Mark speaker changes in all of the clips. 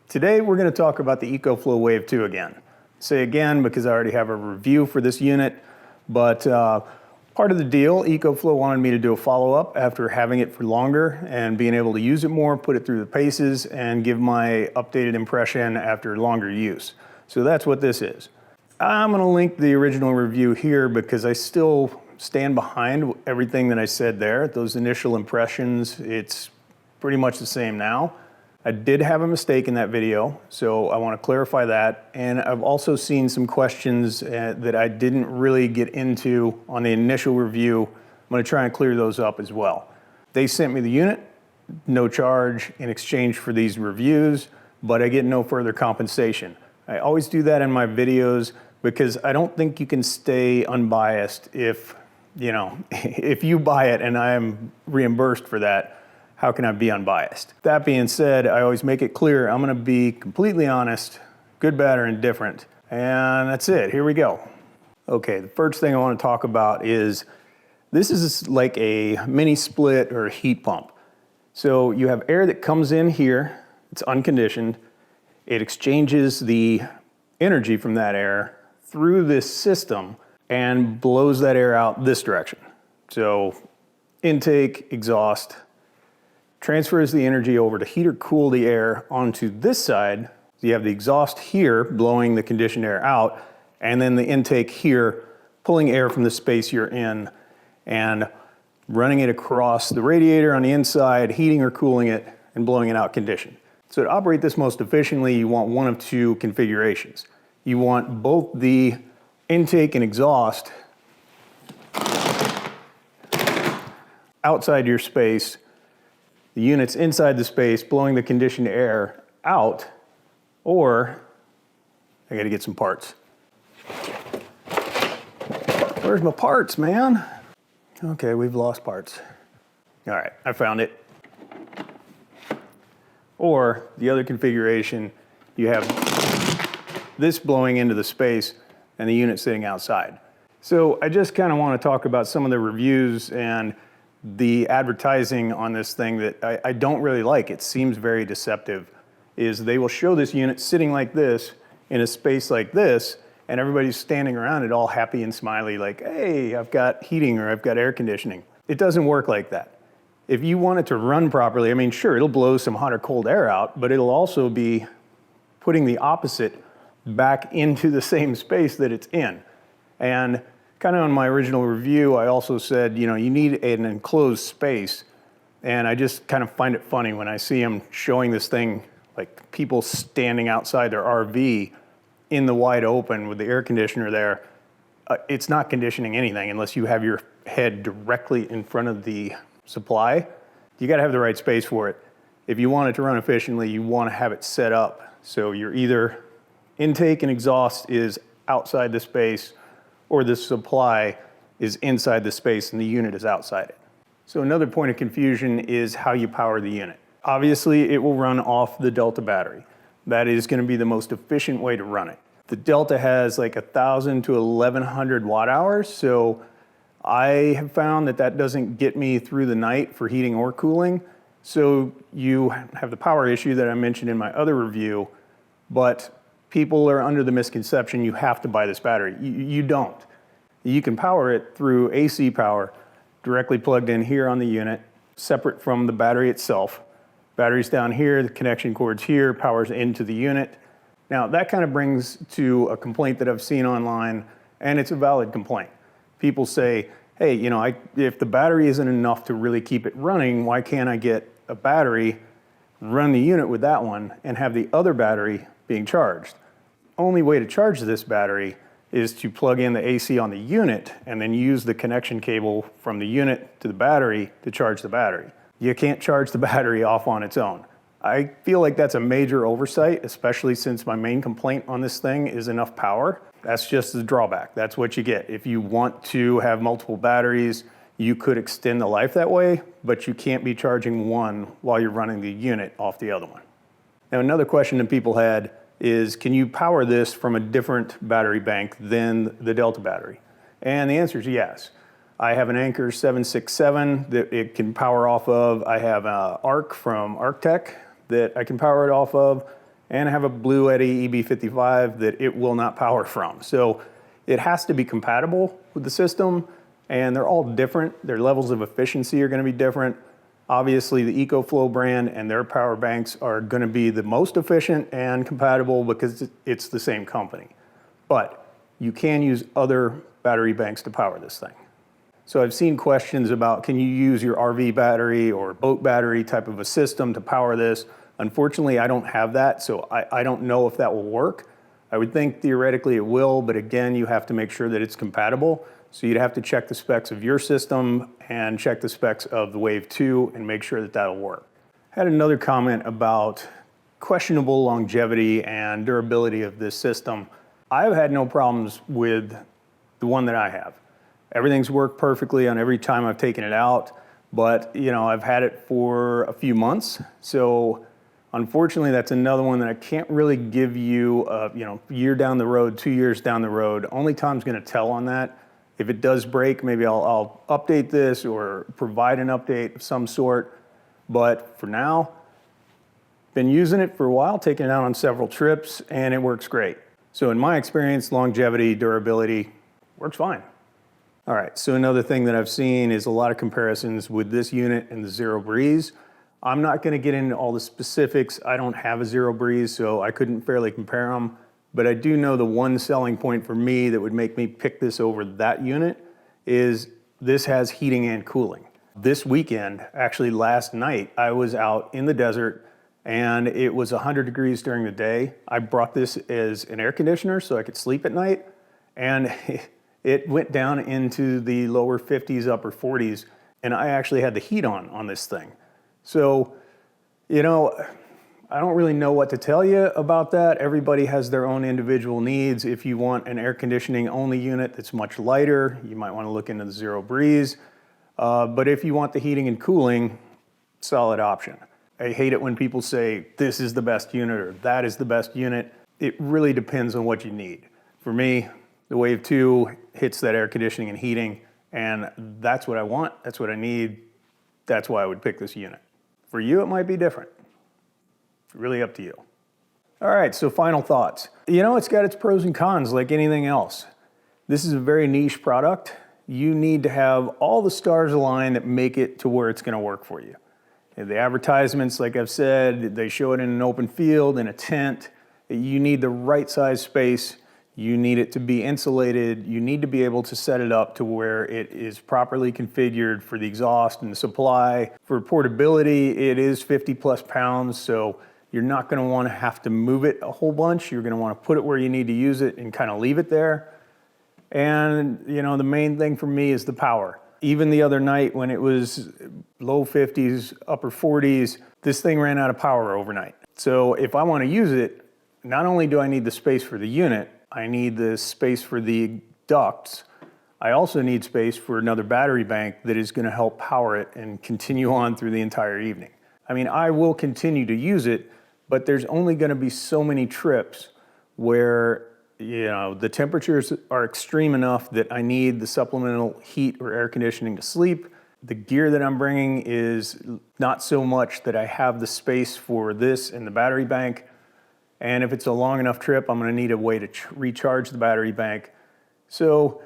Speaker 1: Today we're going to talk about the EcoFlow Wave 2 again. Say again because I already have a review for this unit, but part of the deal, EcoFlow wanted me to do a follow-up after having it for longer and being able to use it more, put it through the paces, and give my updated impression after longer use. So that's what this is. I'm going to link the original review here because I still stand behind everything that I said there. Those initial impressions, it's pretty much the same now. I did have a mistake in that video, so I want to clarify that. And I've also seen some questions that I didn't really get into on the initial review. I'm going to try and clear those up as well. They sent me the unit, no charge in exchange for these reviews, but I get no further compensation. I always do that in my videos because I don't think you can stay unbiased if, if you buy it and I am reimbursed for that. How can I be unbiased? That being said, I always make it clear I'm gonna be completely honest, good, bad, or indifferent. And that's it, here we go. Okay, the first thing I wanna talk about is, this is like a mini split or a heat pump. So you have air that comes in here, it's unconditioned. It exchanges the energy from that air through this system and blows that air out this direction. So intake, exhaust, transfers the energy over to heat or cool the air onto this side. So you have the exhaust here blowing the conditioned air out, and then the intake here pulling air from the space you're in and running it across the radiator on the inside, heating or cooling it, and blowing it out conditioned. So to operate this most efficiently, you want one of two configurations. You want both the intake and exhaust outside your space, the unit's inside the space, blowing the conditioned air out, or I gotta get some parts. Where's my parts, man? Okay, we've lost parts. All right, I found it. Or the other configuration, you have this blowing into the space and the unit sitting outside. So I just kind of want to talk about some of the reviews and the advertising on this thing that I don't really like. It seems very deceptive. Is they will show this unit sitting like this in a space like this, and everybody's standing around it all happy and smiley like, hey, I've got heating or I've got air conditioning. It doesn't work like that. If you want it to run properly, I mean, sure, it'll blow some hot or cold air out, but it'll also be putting the opposite back into the same space that it's in. And kind of on my original review, I also said, you need an enclosed space. And I just kind of find it funny when I see them showing this thing, like people standing outside their RV in the wide open with the air conditioner there. It's not conditioning anything unless you have your head directly in front of the supply. You got to have the right space for it. If you want it to run efficiently, you want to have it set up so your either intake and exhaust is outside the space or the supply is inside the space and the unit is outside it. So another point of confusion is how you power the unit. Obviously, it will run off the Delta battery. That is going to be the most efficient way to run it. The Delta has like 1,000 to 1,100 watt hours, so I have found that that doesn't get me through the night for heating or cooling. So you have the power issue that I mentioned in my other review, but people are under the misconception you have to buy this battery. You don't. You can power it through AC power directly plugged in here on the unit, separate from the battery itself. Battery's down here, the connection cord's here, power's into the unit. Now that kind of brings to a complaint that I've seen online, and it's a valid complaint. People say, hey, if the battery isn't enough to really keep it running, why can't I get a battery, run the unit with that one, and have the other battery being charged? Only way to charge this battery is to plug in the AC on the unit and then use the connection cable from the unit to the battery to charge the battery. You can't charge the battery off on its own. I feel like that's a major oversight, especially since my main complaint on this thing is enough power. That's just the drawback. That's what you get. If you want to have multiple batteries, you could extend the life that way, but you can't be charging one while you're running the unit off the other one. Now, another question that people had is, can you power this from a different battery bank than the Delta battery? And the answer is yes. I have an Anker 767 that it can power off of. I have an ARC from Outtakes that I can power it off of. and have a Blue Eddy EB55 that it will not power from. So it has to be compatible with the system, and they're all different. Their levels of efficiency are going to be different. Obviously, the EcoFlow brand and their power banks are going to be the most efficient and compatible because it's the same company. But you can use other battery banks to power this thing. So I've seen questions about, can you use your RV battery or boat battery type of a system to power this? Unfortunately, I don't have that, so I don't know if that will work. I would think theoretically it will, but again, you have to make sure that it's compatible. So you'd have to check the specs of your system and check the specs of the Wave 2 and make sure that that'll work. I had another comment about questionable longevity and durability of this system. I've had no problems with the one that I have. Everything's worked perfectly on every time I've taken it out, but I've had it for a few months. So unfortunately, that's another one that I can't really give you a year down the road, 2 years down the road. Only time's gonna tell on that. If it does break, maybe I'll update this or provide an update of some sort. But for now, been using it for a while, taking it out on several trips, and it works great. So in my experience, longevity, durability, works fine. All right, so another thing that I've seen is a lot of comparisons with this unit and the Zero Breeze. I'm not gonna get into all the specifics. I don't have a Zero Breeze, so I couldn't fairly compare them. But I do know the one selling point for me that would make me pick this over that unit is this has heating and cooling. This weekend, actually last night, I was out in the desert and it was 100 degrees during the day. I brought this as an air conditioner so I could sleep at night, and it went down into the lower 50s, upper 40s, and I actually had the heat on this thing. So, I don't really know what to tell you about that. Everybody has their own individual needs. If you want an air conditioning only unit that's much lighter, you might want to look into the Zero Breeze. But if you want the heating and cooling, solid option. I hate it when people say this is the best unit or that is the best unit. It really depends on what you need. For me, the Wave 2 hits that air conditioning and heating, and that's what I want, that's what I need, that's why I would pick this unit. For you, it might be different. Really up to you. All right, so final thoughts. It's got its pros and cons like anything else. This is a very niche product. You need to have all the stars aligned that make it to where it's gonna work for you. The advertisements, like I've said, they show it in an open field, in a tent. You need the right size space. You need it to be insulated. You need to be able to set it up to where it is properly configured for the exhaust and the supply. For portability, it is 50 plus pounds, so you're not gonna wanna have to move it a whole bunch. You're gonna wanna put it where you need to use it and kind of leave it there. And the main thing for me is the power. Even the other night when it was low 50s, upper 40s, this thing ran out of power overnight. So if I wanna use it, not only do I need the space for the unit, I need the space for the ducts. I also need space for another battery bank that is gonna help power it and continue on through the entire evening. I mean, I will continue to use it, but there's only gonna be so many trips where the temperatures are extreme enough that I need the supplemental heat or air conditioning to sleep. The gear that I'm bringing is not so much that I have the space for this and the battery bank. And if it's a long enough trip, I'm gonna need a way to recharge the battery bank. So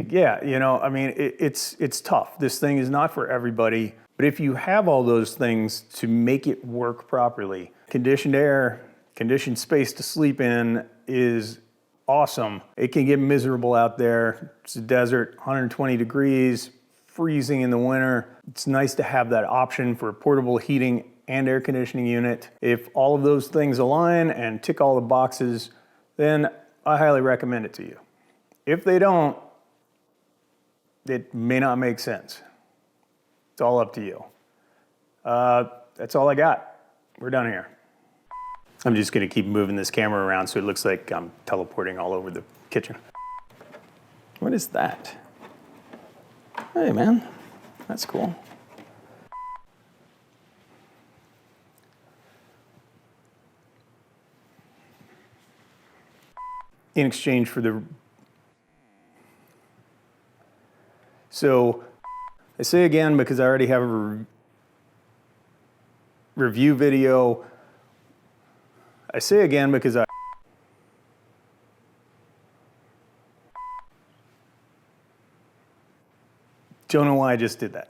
Speaker 1: yeah, it's tough. This thing is not for everybody, but if you have all those things to make it work properly, conditioned air, conditioned space to sleep in is awesome. It can get miserable out there. It's a desert, 120 degrees, freezing in the winter. It's nice to have that option for a portable heating and air conditioning unit. If all of those things align and tick all the boxes, then I highly recommend it to you. If they don't, it may not make sense. It's all up to you. That's all I got. We're done here. I'm just gonna keep moving this camera around so it looks like I'm teleporting all over the kitchen. What is that? Hey man, that's cool. In exchange for the... So, I say again because I already have a review video. I say again because I don't know why I just did that.